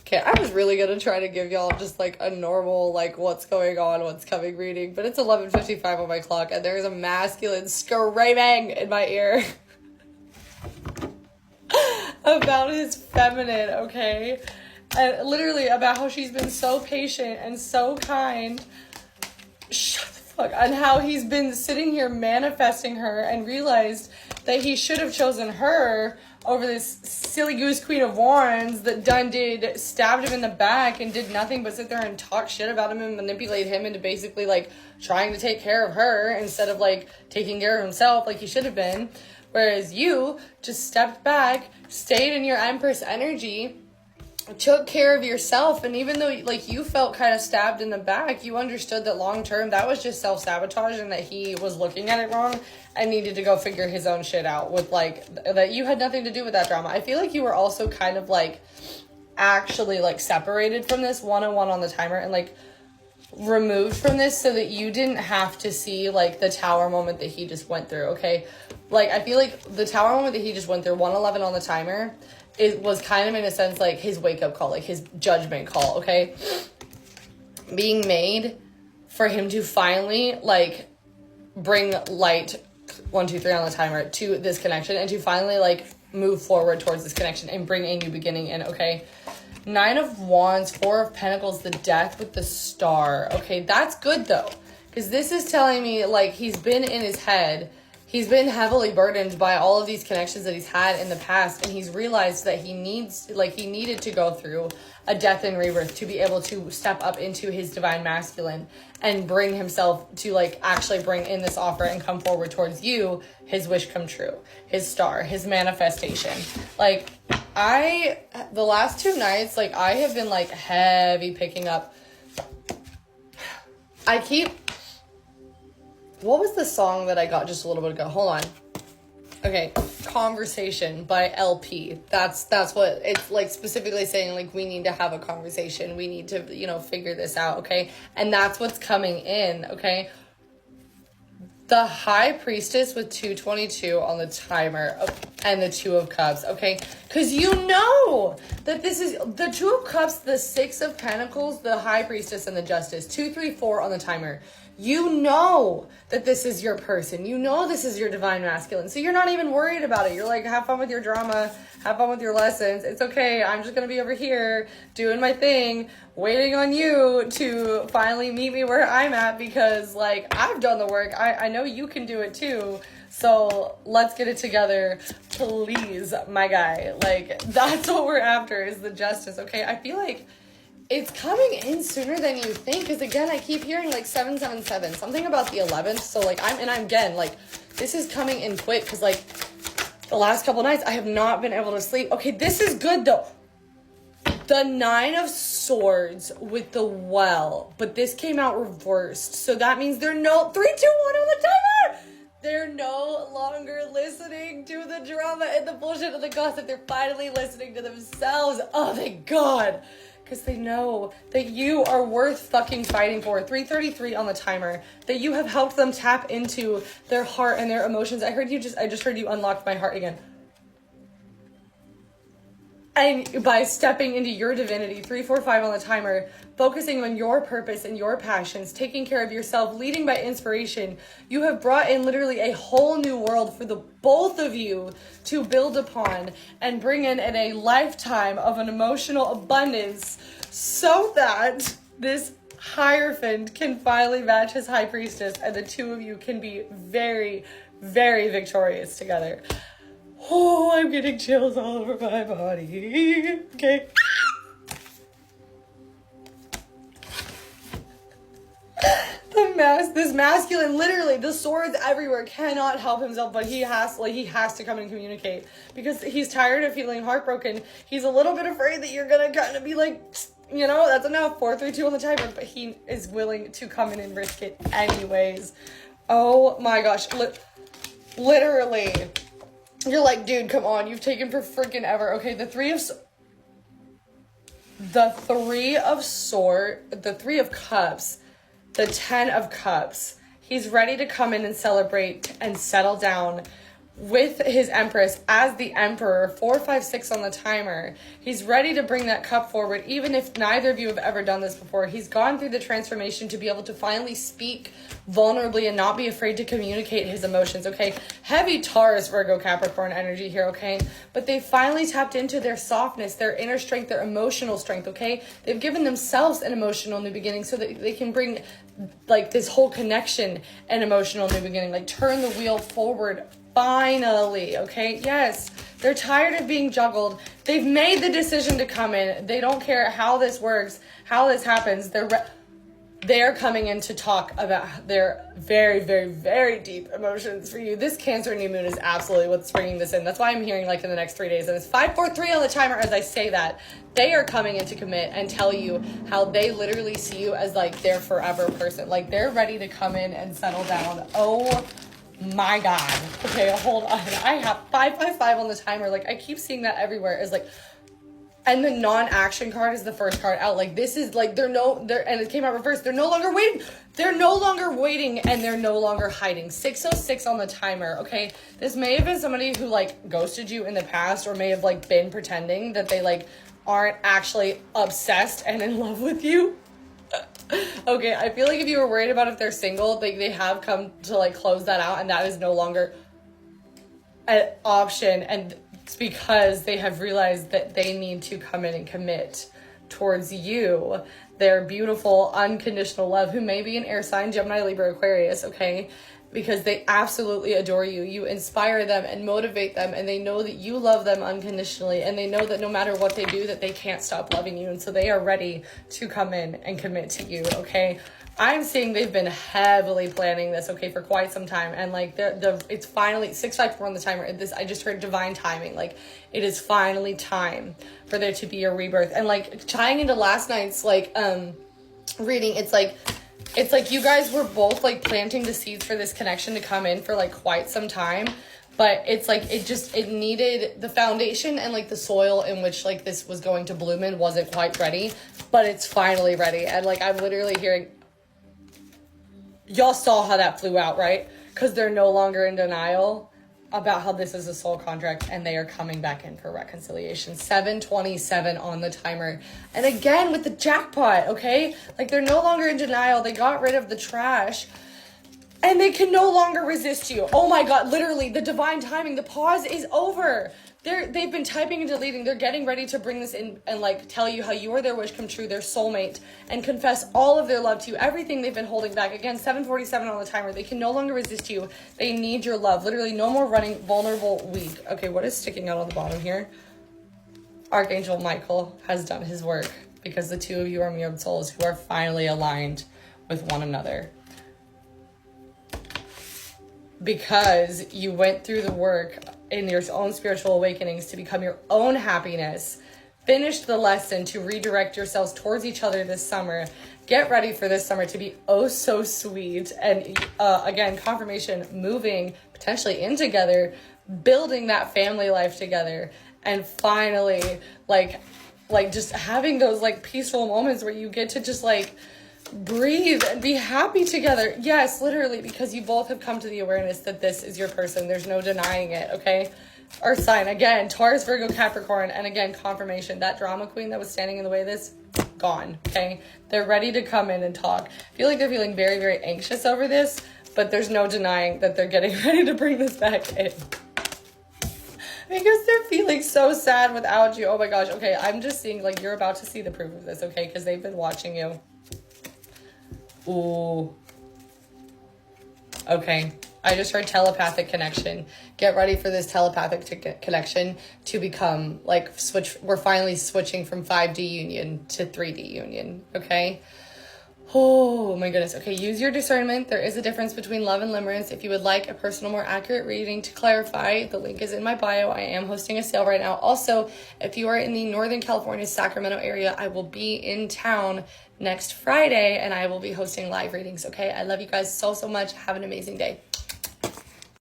Okay, I was really gonna try to give y'all just like a normal, like, what's going on, what's coming reading, but it's 11:55 on my clock, and there's a masculine screaming in my ear about his feminine, okay? And literally about how she's been so patient and so kind. Shut the fuck. And how he's been sitting here manifesting her and realized that he should have chosen her over this silly goose Queen of Wands that done did stabbed him in the back and did nothing but sit there and talk shit about him and manipulate him into basically like trying to take care of her instead of like taking care of himself like he should have been. Whereas you just stepped back, stayed in your Empress energy, took care of yourself, and even though like you felt kind of stabbed in the back, you understood that long term that was just self-sabotage and that he was looking at it wrong and needed to go figure his own shit out with like that you had nothing to do with that drama. I feel like you were also kind of like actually like separated from this one-on-one on the timer and like removed from this so that you didn't have to see like the tower moment that he just went through. Okay, like I feel like the tower moment that he just went through, 111 on the timer, it was kind of in a sense like his wake-up call, like his judgment call, okay? Being made for him to finally like bring light 1 2 3 on the timer to this connection and to finally like move forward towards this connection and bring a new beginning in, okay? 9 of Wands, 4 of Pentacles, the Death with the Star. Okay, that's good though, because this is telling me like he's been in his head. He's been heavily burdened by all of these connections that he's had in the past, and he's realized that he needed to go through a death and rebirth to be able to step up into his divine masculine and bring himself to like actually bring in this offer and come forward towards you, his wish come true, his star, his manifestation. Like the last 2 nights, like I have been like heavy picking up. What was the song that I got just a little bit ago? Hold on. Okay, Conversation by LP. That's what it's like, specifically saying like we need to have a conversation. We need to, you know, figure this out, okay? And that's what's coming in, okay? The High Priestess with 222 on the timer and the 2 of Cups, okay? Because you know that this is the 2 of Cups, the 6 of Pentacles, the High Priestess, and the Justice. 2 3 4 on the timer. You know that this is your person. You know this is your divine masculine. So you're not even worried about it. You're like, have fun with your drama. Have fun with your lessons. It's okay. I'm just going to be over here doing my thing, waiting on you to finally meet me where I'm at because, like, I've done the work. I know you can do it too. So let's get it together, please, my guy. Like, that's what we're after is the justice, okay? I feel like it's coming in sooner than you think, because again, I keep hearing like 777, something about the 11th. So like I'm again, like this is coming in quick because like the last couple nights I have not been able to sleep. Okay, this is good though. The 9 of Swords with the Well, but this came out reversed. So that means they're 3 2 1 on the timer. They're no longer listening to the drama and the bullshit and the gossip. They're finally listening to themselves. Oh, thank God. Because they know that you are worth fucking fighting for. 333 on the timer. That you have helped them tap into their heart and their emotions. I just heard you unlocked my heart again. And by stepping into your divinity, 345 on the timer, focusing on your purpose and your passions, taking care of yourself, leading by inspiration, you have brought in literally a whole new world for the both of you to build upon and bring in a lifetime of an emotional abundance so that this Hierophant can finally match his High Priestess and the 2 of you can be very, very victorious together. Oh, I'm getting chills all over my body. Okay. This masculine, literally, the swords everywhere, cannot help himself, but he has to come and communicate because he's tired of feeling heartbroken. He's a little bit afraid that you're gonna kind of be like, you know, that's enough. 432 on the timer, but he is willing to come in and risk it anyways. Oh my gosh, literally. You're like, dude, come on. You've taken for freaking ever. Okay, the 3 of Cups, the 10 of Cups. He's ready to come in and celebrate and settle down with his Empress as the Emperor, 4, 5, 6 on the timer. He's ready to bring that cup forward, even if neither of you have ever done this before. He's gone through the transformation to be able to finally speak vulnerably and not be afraid to communicate his emotions, okay? Heavy Taurus, Virgo, Capricorn energy here, okay? But they finally tapped into their softness, their inner strength, their emotional strength, okay? They've given themselves an emotional new beginning so that they can bring like this whole connection and emotional new beginning, like turn the wheel forward. Finally, okay? Yes, they're tired of being juggled. They've made the decision to come in. They don't care how this works, how this happens. They're coming in to talk about their very, very, very deep emotions for you. This Cancer new moon is absolutely what's bringing this in. That's why I'm hearing like in the next 3 days. And it's 5, 4, 3 on the timer as I say that. They are coming in to commit and tell you how they literally see you as like their forever person. Like they're ready to come in and settle down. Oh my God. Okay, hold on. I have 5, 5, 5 on the timer. Like I keep seeing that everywhere. Is like, and the non-action card is the first card out. Like this is like and it came out reversed. They're no longer waiting. They're no longer waiting and they're no longer hiding. 606 on the timer. Okay, this may have been somebody who like ghosted you in the past, or may have like been pretending that they like aren't actually obsessed and in love with you. Okay, I feel like if you were worried about if they're single, they have come to like close that out, and that is no longer an option. And it's because they have realized that they need to come in and commit towards you, their beautiful unconditional love, who may be an air sign, Gemini, Libra, Aquarius, okay? Because they absolutely adore you. You inspire them and motivate them, and they know that you love them unconditionally, and they know that no matter what they do, that they can't stop loving you. And so they are ready to come in and commit to you, okay? I'm seeing they've been heavily planning this, okay, for quite some time. And like it's finally 654 on the timer. I just heard divine timing. Like it is finally time for there to be a rebirth. And like tying into last night's like reading, it's like you guys were both like planting the seeds for this connection to come in for like quite some time. But it's like it needed the foundation, and like the soil in which like this was going to bloom in wasn't quite ready, but it's finally ready. And like I'm literally hearing, y'all saw how that flew out, right? Because they're no longer in denial about how this is a soul contract, and they are coming back in for reconciliation. 727 on the timer. And again, with the jackpot, okay? Like they're no longer in denial. They got rid of the trash, and they can no longer resist you. Oh my God, literally, the divine timing, the pause is over. They've been typing and deleting. They're getting ready to bring this in and like tell you how you are their wish come true, their soulmate, and confess all of their love to you, everything they've been holding back. Again, 747 on the timer. They can no longer resist you. They need your love. Literally, no more running vulnerable, weak. Okay, what is sticking out on the bottom here? Archangel Michael has done his work, because the two of you are mirrored souls who are finally aligned with one another. Because you went through the work in your own spiritual awakenings to become your own happiness, finished the lesson to redirect yourselves towards each other this summer. Get ready for this summer to be oh so sweet. And again, confirmation, moving potentially in together, building that family life together, and finally like just having those like peaceful moments where you get to just like breathe and be happy together. Yes, literally, because you both have come to the awareness that this is your person. There's no denying it, okay? Earth sign, again, Taurus, Virgo, Capricorn, and again, confirmation. That drama queen that was standing in the way of this, gone, okay? They're ready to come in and talk. I feel like they're feeling very, very anxious over this, but there's no denying that they're getting ready to bring this back in. Because they're feeling so sad without you. Oh my gosh, okay, I'm just seeing, like, you're about to see the proof of this, okay? Because they've been watching you. Ooh. Okay. I just heard telepathic connection. Get ready for this telepathic connection to become like we're finally switching from 5D union to 3D union. Okay. Oh my goodness. Okay. Use your discernment. There is a difference between love and limerence. If you would like a personal, more accurate reading to clarify, the link is in my bio. I am hosting a sale right now. Also, if you are in the Northern California, Sacramento area, I will be in town next Friday and I will be hosting live readings. Okay. I love you guys so much. Have an amazing day.